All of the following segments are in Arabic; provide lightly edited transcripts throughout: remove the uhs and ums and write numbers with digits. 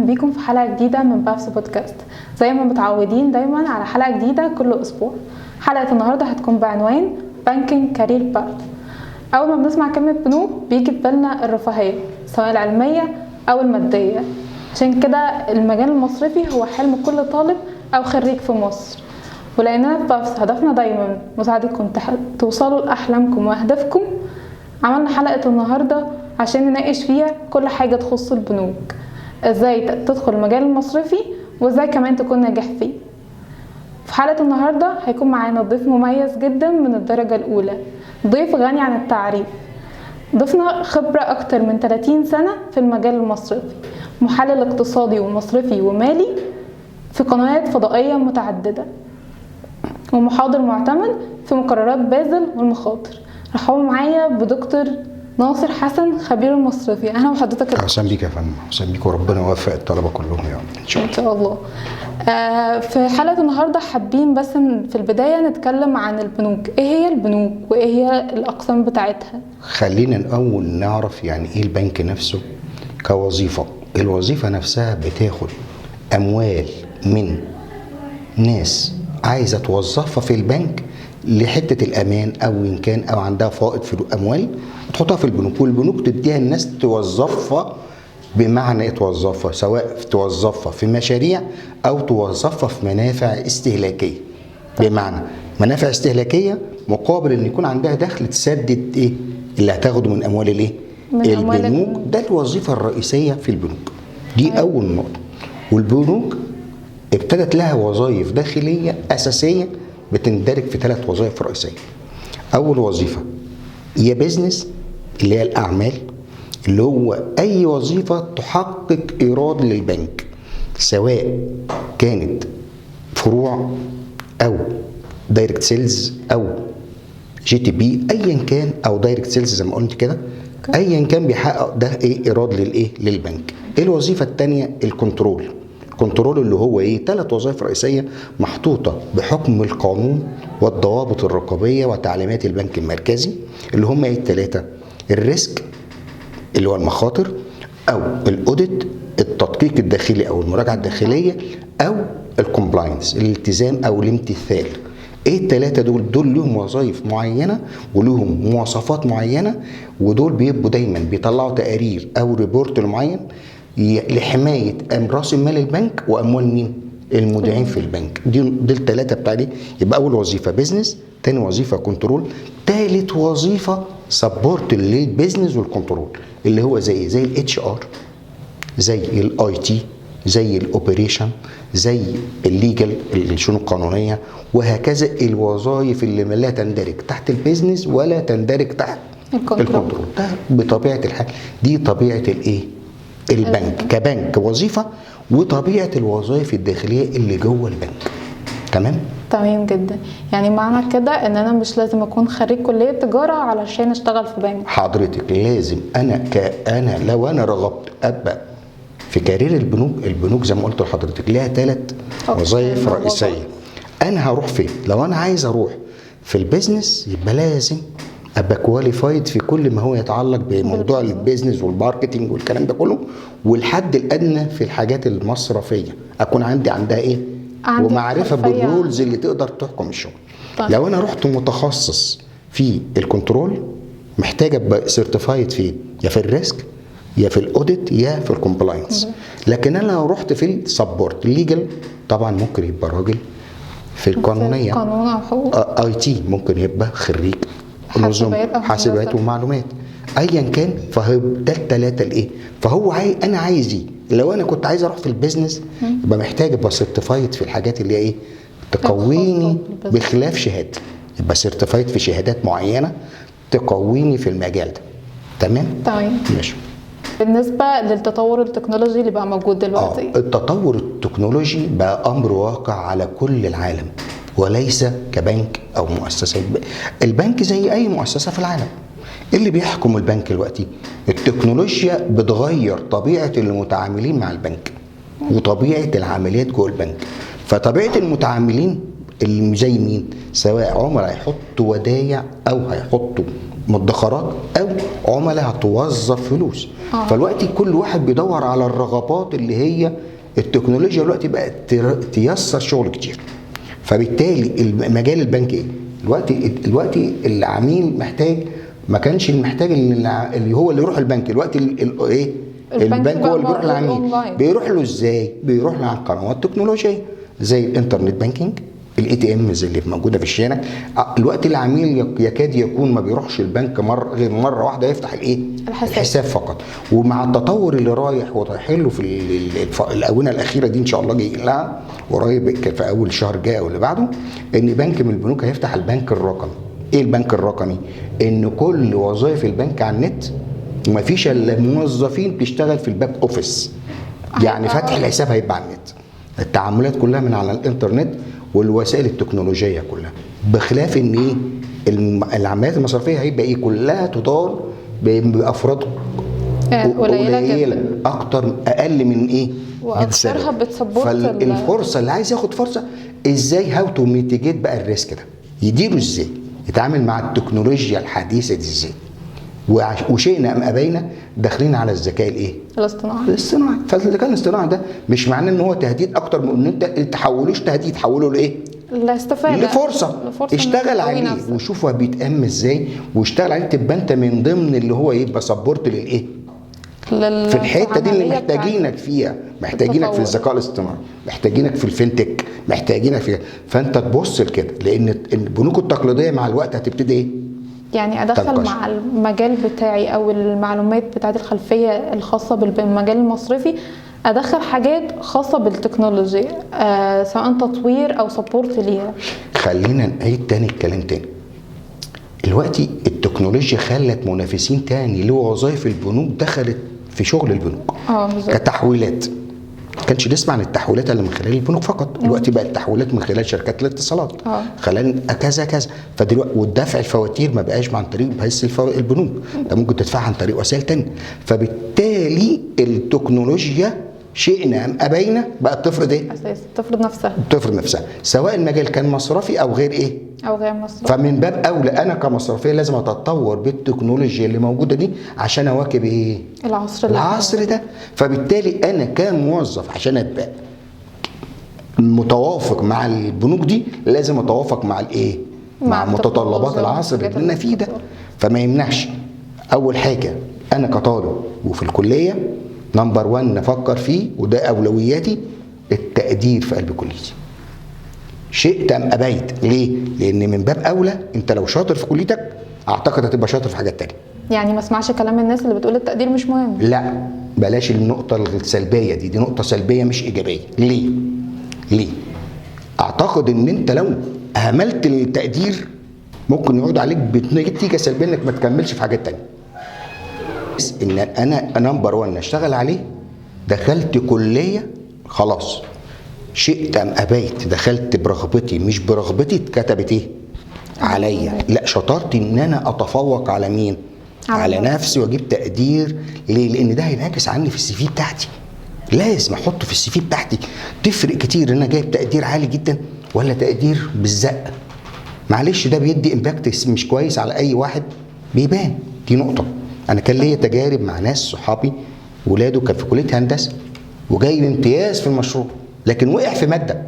بيكم في حلقة جديدة من بابس بودكاست. زي ما متعودين دايما على حلقة جديدة كل أسبوع. حلقة النهاردة هتكون بعنوان بانكينج كارير باث. أول ما بنسمع كلمة بنوك بيجي في بالنا الرفاهية سواء العلمية أو المادية، عشان كده المجال المصرفي هو حلم كل طالب أو خريج في مصر. ولأننا في بابس هدفنا دايما مساعدتكم توصلوا لأحلامكم وأهدافكم، عملنا حلقة النهاردة عشان نناقش فيها كل حاجة تخص البنوك، ازاي تدخل المجال المصرفي وازاي كمان تكون ناجح فيه. في حلقة النهاردة هيكون معانا ضيف مميز جدا من الدرجة الأولى، ضيف غني عن التعريف. ضيفنا خبرة أكتر من 30 سنة في المجال المصرفي، محلل اقتصادي ومصرفي ومالي في قنوات فضائية متعددة، ومحاضر معتمد في مقررات بازل والمخاطر. رحبوا معايا بدكتور ناصر حسن خبير المصرفي. اهلا بحضرتك. اهلا بيك يا فندم. اهلا بيك وربنا يوفق الطلبه كلهم يعني ان شاء الله. في حلقه النهارده حابين بس في البدايه نتكلم عن البنوك. ايه هي البنوك وايه هي الاقسام بتاعتها؟ خلينا الاول نعرف يعني ايه البنك نفسه كوظيفه. الوظيفه نفسها بتاخد اموال من ناس عايزه توظفها في البنك لحته الامان، او ان كان او عندها فائض في الاموال تحطها في البنوك، والبنوك تديها الناس توظفها. بمعنى توظفها سواء توظفها في مشاريع او توظفها في منافع استهلاكيه. بمعنى منافع استهلاكيه مقابل ان يكون عندها دخل تسدد ايه اللي هتاخده من اموال الايه البنوك. ده الوظيفه الرئيسيه في البنوك دي. اول نقطه. والبنوك ابتدت لها وظائف داخليه اساسيه بتندرج في 3 وظائف رئيسيه. اول وظيفه هي بيزنس، اللي هي الاعمال، اللي هو اي وظيفه تحقق ايراد للبنك، سواء كانت فروع او دايركت سيلز او جي تي بي، ايا كان، او دايركت سيلز زي ما قلت كده، ايا كان بيحقق ده ايه ايراد للبنك. الوظيفه الثانيه الكنترول. الكنترول اللي هو ايه 3 وظائف رئيسيه محطوطه بحكم القانون والضوابط الرقابيه وتعليمات البنك المركزي، اللي هم ايه ال3: الريسك اللي هو المخاطر، او الاوديت التدقيق الداخلي او المراجعه الداخليه، او الكومبلاينس الالتزام او الامتثال. ايه ال3 دول لهم وظائف معينه ولهم مواصفات معينه، ودول بيبقوا دايما بيطلعوا تقارير او ريبورت معين لحمايه راس مال البنك واموال مين؟ المودعين في البنك. دي ال3 بتاع دي. يبقى اول وظيفه بيزنس، تاني وظيفه كنترول، تالت وظيفه سبورت للبيزنس والكنترول، اللي هو زي الاتش ار، زي الاي تي، زي الاوبريشن، زي الليجل الشؤون القانونيه، وهكذا. الوظائف اللي لا تندرج تحت البيزنس ولا تندرج تحت الكنترول. ده بطبيعه الحال دي طبيعه الايه البنك كبنك وظيفه، وطبيعه الوظائف الداخليه اللي جوه البنك. تمام جدا. يعني معنى كده ان انا مش لازم اكون خريج كليه تجاره علشان اشتغل في بنك. حضرتك لازم انا لو انا رغبت ابقى في كارير البنوك زي ما قلت لحضرتك ليها 3 وظائف رئيسيه. انا هروح فين؟ لو انا عايز اروح في البيزنس يبقى لازم ابقى كواليفايد في كل ما هو يتعلق بموضوع البيزنس والماركتنج والكلام ده كله، والحد الادنى في الحاجات المصرفيه اكون عندها ايه ومعرفه بالرولز اللي تقدر تحكم الشغل. طيب. لو انا رحت متخصص في الكنترول محتاج ابقى سيرتيفايد في يا في الريسك يا في الاوديت يا في الكومبلاينس. لكن انا لو رحت في السبورت ليجل طبعا ممكن يبقى راجل في القانونيه، قانون او حقوق، اي تي ممكن يبقى خريج حاسبات ومعلومات، ايا كان. فهو ده ال3 الايه. فهو انا عايز ايه؟ لو انا كنت عايز اروح في البيزنس يبقى محتاج ابقى سيرتيفايد في الحاجات اللي ايه تقويني بخلاف شهاده، يبقى سيرتيفايد في شهادات معينه تقويني في المجال ده. تمام ماشي. بالنسبه للتطور التكنولوجي اللي بقى موجود دلوقتي، التطور التكنولوجي بقى امر واقع على كل العالم، وليس كبنك او مؤسسه. البنك زي اي مؤسسه في العالم. اللي بيحكم البنك دلوقتي التكنولوجيا بتغير طبيعه المتعاملين مع البنك وطبيعه العمليات جوه البنك. فطبيعه المتعاملين اللي زي مين؟ سواء عملاء هيحطوا ودايع او هيحطوا مدخرات او عملاء هتوظف فلوس. فالوقت كل واحد بيدور على الرغبات اللي هي التكنولوجيا دلوقتي بقت تيسر شغل كتير. فبالتالي المجال البنك ايه؟ دلوقتي العميل محتاج، ما كانش محتاج اللي هو اللي يروح البنك. دلوقتي ايه؟ البنك هو اللي بيروح للعميل. بيروح له ازاي؟ بيروح له عن قنوات تكنولوجيه زي الانترنت بانكينج، الاي تي امز اللي موجوده في الشارع. الوقت العميل يكاد يكون ما بيروحش البنك غير مره واحده يفتح الحساب فقط. ومع التطور اللي رايح ورايحين له في الاونه الاخيره دي ان شاء الله جاي لها قريب في اول شهر جاي او اللي بعده، ان بنك من البنوك هيفتح البنك الرقمي. ايه البنك الرقمي؟ ان كل وظائف البنك على النت وما فيش الا موظفين بتشتغل في الباك اوفيس. يعني فتح الحساب هيبقى على النت، التعاملات كلها من على الانترنت والوسائل التكنولوجيه كلها، بخلاف ان ايه العمليات المصرفيه هيبقى ايه كلها تدار بافراد قليله اكتر، اقل من ايه؟ واكثرها بتسبورت. فالفرصه اللي عايز ياخد فرصه ازاي هاو تو ميتيجيت بقى الريسك ده، يديره ازاي، يتعامل مع التكنولوجيا الحديثه دي ازاي. وشئنا ام ابينا داخلين على الذكاء الايه؟ الاصطناعي. فالذكاء الاصطناعي ده مش معناه ان هو تهديد اكتر من ان انت تحولوش تهديد، تحوله لايه؟ الاستفاده، لفرصه اشتغل عليه وشوف هو بيتأم ازاي واشتغل عليه، تبقى انت من ضمن اللي هو يبقى سبورت للايه؟ في الحته دي اللي محتاجينك فيها، محتاجينك في الذكاء الاصطناعي، محتاجينك في الفينتك، محتاجينك في. فانت تبص لكده، لان البنوك التقليديه مع الوقت هتبتدي ايه؟ يعني ادخل مع المجال بتاعي او المعلومات بتاعت الخلفيه الخاصه بالمجال المصرفي، ادخل حاجات خاصه بالتكنولوجيا سواء تطوير او سبورت ليها. خلينا نعيد تاني الكلام تاني. دلوقتي التكنولوجيا خلت منافسين تاني لوظائف البنوك دخلت في شغل البنوك كتحويلات. ما كانش نسمع عن التحويلات اللي من خلال البنوك فقط، دلوقتي بقت التحويلات من خلال شركات الاتصالات خلال كذا كذا. فدلوقتي والدفع الفواتير ما بقاش عن طريق بس البنوك، ده ممكن تدفعها عن طريق وسائل تانية. فبالتالي التكنولوجيا شئنا ام ابينا بقت تفرض ايه؟ تفرض نفسها سواء المجال كان مصرفي او غير ايه؟ او غير مصرفي. فمن باب اولى انا كمصرفيه لازم اتطور بالتكنولوجيا اللي موجوده دي عشان اواكب ايه؟ العصر ده. فبالتالي انا كموظف عشان ابقى متوافق مع البنوك دي لازم اتوافق مع الايه؟ مع متطلبات العصر اللي احنا فيه ده. فما يمنعش اول حاجه انا كطالب وفي الكليه نمبر 1 نفكر فيه، وده اولوياتي، التقدير في قلب كليتي. شئت ام ابيت. ليه؟ لان من باب اولى انت لو شاطر في كليتك اعتقد هتبقى شاطر في حاجات تانية. يعني ما اسمعش كلام الناس اللي بتقول التقدير مش مهم. لا بلاش النقطه السلبيه دي نقطه سلبيه مش ايجابيه. ليه؟ اعتقد ان انت لو اهملت التقدير ممكن يعود عليك بنتيجه سلبيه انك ما تكملش في حاجات تانية. ان انا نمبر 1 اشتغل عليه، دخلت كليه خلاص، شئت ام ابيت دخلت برغبتي مش برغبتي اتكتبت ايه عليا، لا شطارتي ان انا اتفوق على مين؟ على نفسي واجيب تقدير. ليه؟ لان ده هينعكس عني في السي في بتاعتي، لازم احطه في السي في بتاعتي. تفرق كتير ان انا جايب تقدير عالي جدا ولا تقدير بالزق. معلش ده بيدي امباكت مش كويس على اي واحد، بيبان. دي نقطه. انا كان ليا تجارب مع ناس صحابي ولاده كان في كليه هندسه وجايب امتياز في المشروع لكن وقع في ماده.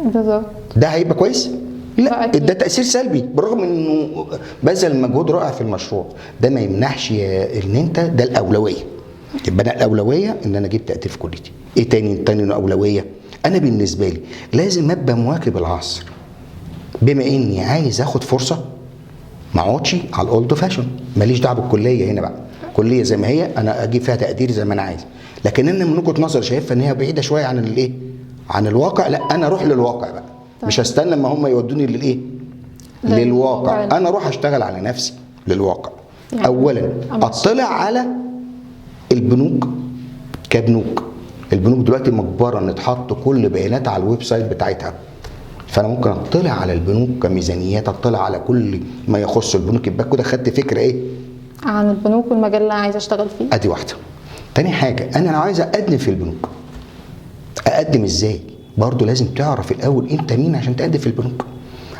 بالظبط. ده هيبقى كويس؟ لا، ده تاثير سلبي بالرغم انه بذل مجهود رائع في المشروع. ده ما يمنعش ان انت ده الاولويه. يبقى انا الاولويه ان انا اجيب تقدير في كليتي. ايه تاني اولويه؟ انا بالنسبه لي لازم ابقى مواكب العصر. بما اني عايز اخد فرصه ما اقعدش على الاولد فاشون، ماليش دعوه بالكليه. هنا بقى كليه زي ما هي انا اجيب فيها تقدير زي ما انا عايز، لكن انا من وجهه نظري شايفها ان هي بعيده شويه عن الايه؟ عن الواقع. لا انا اروح للواقع بقى. مش هستنى اما هم يودوني للايه؟ للواقع. انا اروح اشتغل على نفسي للواقع. يعني اولا اطلع على البنوك كبنوك. البنوك دلوقتي مجبره ان تحط كل بياناتها على الويب سايت بتاعتها، فانا ممكن اطلع على البنوك كميزانيات، اطلع على كل ما يخص البنوك. يبقى كده خدت فكره ايه عن البنوك والمجال اللي انا عايز اشتغل فيه. ادي واحده. تاني حاجه انا لو عايز اقدم في البنوك اقدم ازاي؟ برضو لازم تعرف الاول انت مين عشان تقدم في البنوك.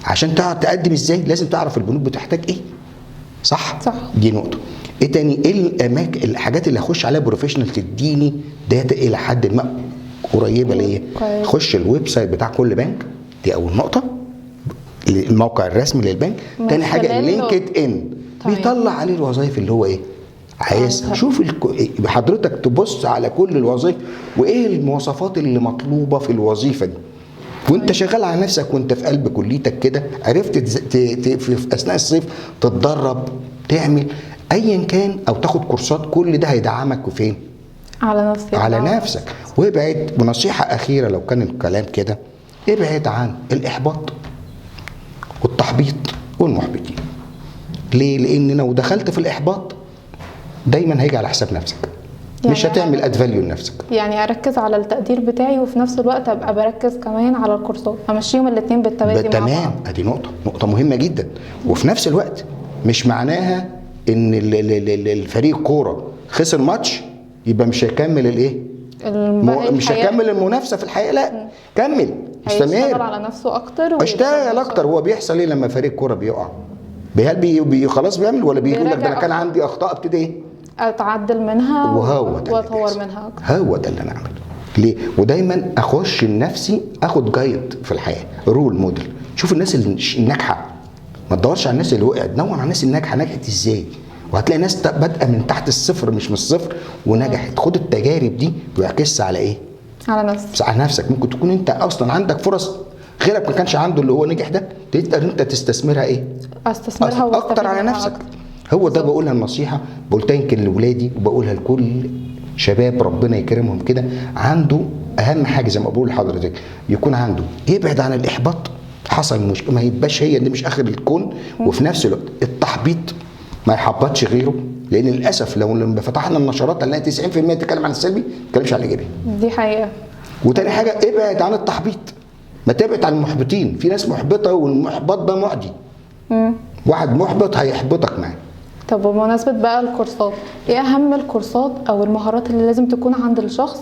عشان تعرف تقدم ازاي لازم تعرف البنوك بتحتاج ايه. صح. دي نقطه. ايه تاني؟ ايه الاماكن الحاجات اللي اخش عليها بروفيشنال تديني داتا الى حد ما قريبه ليا. خش الويب سايت بتاع كل بنك، دي اول نقطه، الموقع الرسمي للبنك. تاني حاجه لينكد ان بيطلع عليه الوظائف اللي هو ايه عايزها. شوف حضرتك تبص على كل الوظائف وايه المواصفات اللي مطلوبه في الوظيفه دي، وانت شغال على نفسك وانت في قلب كليتك كده عرفت في اثناء الصيف تتدرب تعمل ايا كان او تاخد كورسات. كل ده هيدعمك وفين؟ على نفسك. وابعد. ونصيحه اخيره لو كان الكلام كده، ابعد عن الاحباط والتحبيط والمحبطين. ليه؟ لان لو دخلت في الاحباط دايما هيجي على حساب نفسك، يعني مش هتعمل اد فاليو لنفسك. يعني اركز على التقدير بتاعي وفي نفس الوقت ابقى بركز كمان على الكورسات، امشيهم الاثنين بالتوازي. تمام. ادي نقطه مهمه جدا. وفي نفس الوقت مش معناها ان الفريق كوره خسر ماتش يبقى مش هيكمل الايه، مش هيكمل المنافسه في الحقيقه. لا، كمل، استمر، هيشتغل على نفسه اكتر اشتغل اكتر. هو بيحصل ايه لما فريق كوره بيقع؟ هل خلاص بيعمل ولا بيقول لك ده انا كان عندي اخطاء ابتدي ايه اتعدل منها واطور منها اكتر؟ هو ده اللي انا اعمله. ليه؟ ودايما اخش لنفسي اخد جايد في الحياه، رول موديل. شوف الناس الناجحه، ما تدورش على الناس اللي وقعت، دور على الناس الناجحه نجحت ازاي. وهتلاقي ناس بادئه من تحت الصفر مش من الصفر ونجحت. خد التجارب دي واعكسها على ايه؟ على نفسك. ممكن تكون انت اصلا عندك فرص غيرك ما كانش عنده اللي هو نجح ده، تقدر انت تستثمرها ايه؟ استثمرها اكتر على نفسك. هو ده بقولها النصيحه، بقولتها يمكن لاولادي وبقولها لكل شباب ربنا يكرمهم كده. عنده اهم حاجه زي ما بقول لحضرتك يكون عنده يبعد عن الاحباط. حصل مشكله ما يبقاش هي دي مش اخر الكون. وفي نفس الوقت التحبيط ما يحبطش غيره، لان للاسف لما فتحنا النشرات هنلاقي 90% تتكلم عن السلبي، ما تتكلمش عن الايجابي. دي حقيقه. وتاني حاجه ابعد عن التحبيط، ما تبعد عن المحبطين. في ناس محبطه والمحبط ده معدي. واحد محبط هيحبطك معاه. طب بمناسبه بقى الكورسات، ايه اهم الكورسات او المهارات اللي لازم تكون عند الشخص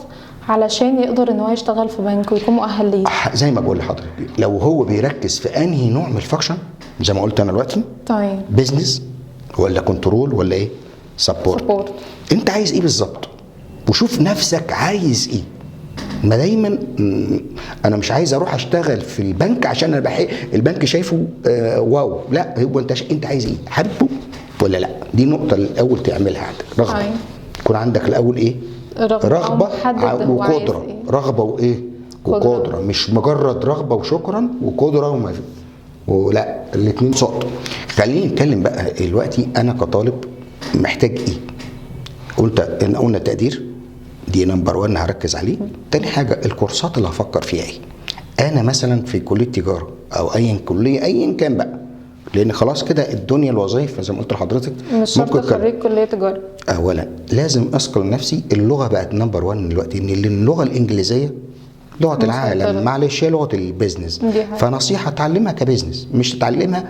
علشان يقدر ان هو يشتغل في بنك ويكون مؤهل ليه؟ زي ما بقول لحضرتك، لو هو بيركز في انهي نوع من الفانكشن زي ما قلت انا دلوقتي، طيب بيزنس ولا كنترول ولا ايه؟ سبورت. انت عايز ايه بالظبط؟ وشوف نفسك عايز ايه. ما دايما انا مش عايز اروح اشتغل في البنك عشان انا البنك شايفه واو. لا، هو انت عايز ايه؟ حابه ولا لا؟ دي نقطه الاول تعملها عندك. رغبه. يكون عندك الاول ايه؟ رغبه وقدره. إيه؟ رغبه وايه؟ وقدره. مش مجرد رغبه وشكرا وقدره ولا الاثنين سقط. خلينا نتكلم بقى دلوقتي. انا كطالب محتاج ايه؟ قلنا التقدير، دي نمبر 1 هركز عليه. تاني حاجه الكورسات اللي هفكر فيها ايه. انا مثلا في كليه تجاره او كليه ايا كان بقى، لان خلاص كده الدنيا الوظائف زي ما قلت لحضرتك مش شرط خريج كليه تجاره. اولا لازم اثقل نفسي. اللغه بقت نمبر 1 دلوقتي، ان اللغه الانجليزيه لغه العالم، معلش هي لغه البيزنس. فنصيحه اتعلمها كبيزنس، مش تتعلمها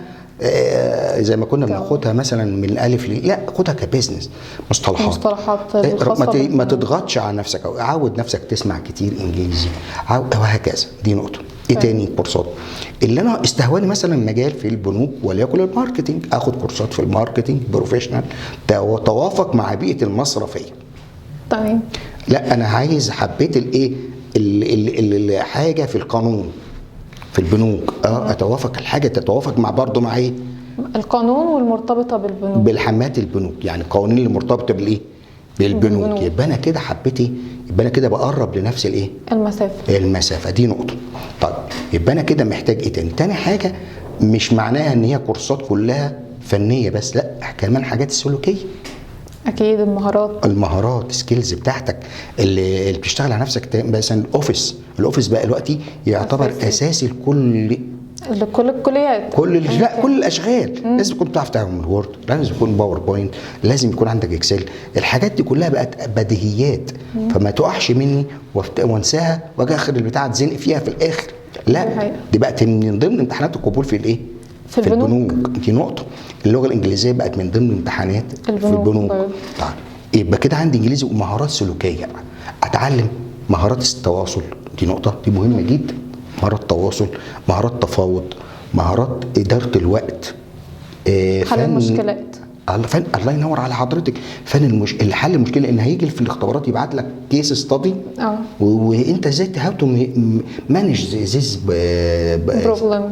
زي ما كنا بناخدها مثلا من الالف لا، خدها كبيزنس. مصطلحات ما تضغطش على نفسك، او عود نفسك تسمع كتير انجليزي وهكذا. دي نقطه. ايه تاني؟ كورسات اللي انا استهواني مثلا مجال في البنوك وليكن الماركتنج، اخد كورسات في الماركتنج بروفيشنال توافق مع بيئه المصرفيه. طيب لا، انا عايز حبيت الايه الحاجه في القانون في البنوك. اتوافق الحاجه تتوافق مع برضه مع ايه؟ القانون والمرتبطه بالبنوك، بالحمات البنوك. يعني القوانين اللي مرتبطه بالايه؟ بالبنوك. يبقى انا كده حبيت ايه؟ يبقى انا كده بقرب لنفس الايه؟ المسافه. دي نقطه. طيب يبقى انا كده محتاج ايه تاني؟ تاني حاجه مش معناها ان هي كورسات كلها فنيه بس، لا، كمان حاجات سلوكيه. اكيد المهارات سكيلز بتاعتك اللي بتشتغل على نفسك. مثلا الاوفيس بقى دلوقتي يعتبر اساسي لكل الكليات، كل الاشغال. لازم تكون بتعرف تعمل وورد، لازم يكون باوربوينت، لازم يكون عندك اكسل. الحاجات دي كلها بقت بديهيات. فما تقعش مني وانساها واجي اخر البتاع اتزنق فيها في الاخر. لا، دي بقت من ضمن امتحانات القبول في الايه؟ في البنوك. دي نقطه. اللغه الانجليزيه بقت من ضمن امتحانات في البنوك. طيب يبقى كده عندي انجليزي ومهارات سلوكيه. اتعلم مهارات التواصل دي نقطه دي مهمه جدا. مهارات تواصل، مهارات تفاوض، مهارات اداره الوقت، حل المشكلات. الله ينور على حضرتك. حل المشكله ان هيجي في الاختبارات يبعت لك كيس ستادي وانت ازاي هاو تو مانج ذيس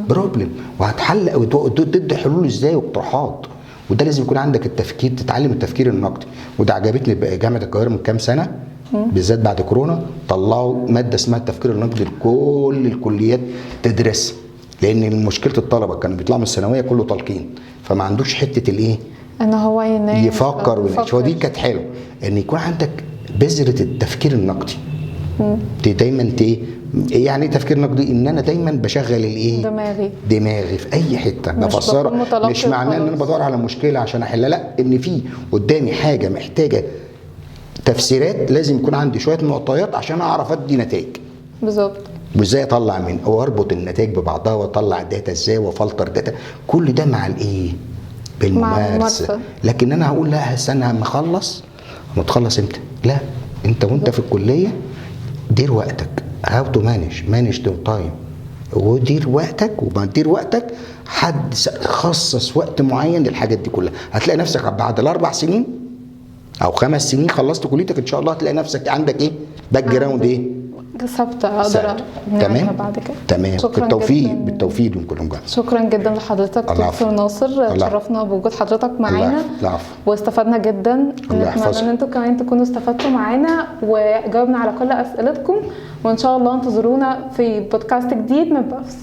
بروبلم، وهتحل وتدي حلول ازاي واقتراحات. وده لازم يكون عندك التفكير، تتعلم التفكير النقدي. وده عجبتني جامعه القاهره من كام سنه بالذات بعد كورونا، طلعوا ماده اسمها التفكير النقدي لكل الكليات تدرسها. لان مشكله الطلبه كانوا بيطلعوا من الثانويه كله تلقين، فما عندوش حته الايه ان هو يفكر ويناقش. ودي كانت حلوه ان يكون عندك بذره التفكير النقدي. دايما يعني ايه تفكير نقدي؟ ان انا دايما بشغل الايه دماغي في اي حته بفسرها. مش معناه ان انا بدور على مشكله عشان احلها، لا، ان في قدامي حاجه محتاجه تفسيرات، لازم يكون عندي شويه معطيات عشان اعرف ادي نتائج بالظبط. وازاي اطلع من واربط النتائج ببعضها واطلع داتا ازاي وافلتر داتا. كل ده مع الايه؟ بالممارسه. لكن انا هقول لا استنى اما اخلص. ما تخلص امتى؟ لا، انت وانت في الكليه دير وقتك. هاو تو مانج تو تايم. ودير وقتك، وما تدير وقتك حد خصص وقت معين للحاجات دي كلها. هتلاقي نفسك بعد ال4 سنين او 5 سنين خلصت كليتك ان شاء الله، هتلاقي نفسك عندك ايه؟ باك جراوند ايه؟ ثابته اقدر تمام بعد كده. تمام. بالتوفيق ونكون جاهز. شكرا جدا لحضرتك دكتور ناصر، تشرفنا بوجود حضرتك معانا واستفدنا جدا. نتمنى ان انتم كمان تكونوا استفدتوا معانا وجاوبنا على كل اسئلتكم، وان شاء الله انتظرونا في بودكاست جديد من بافس.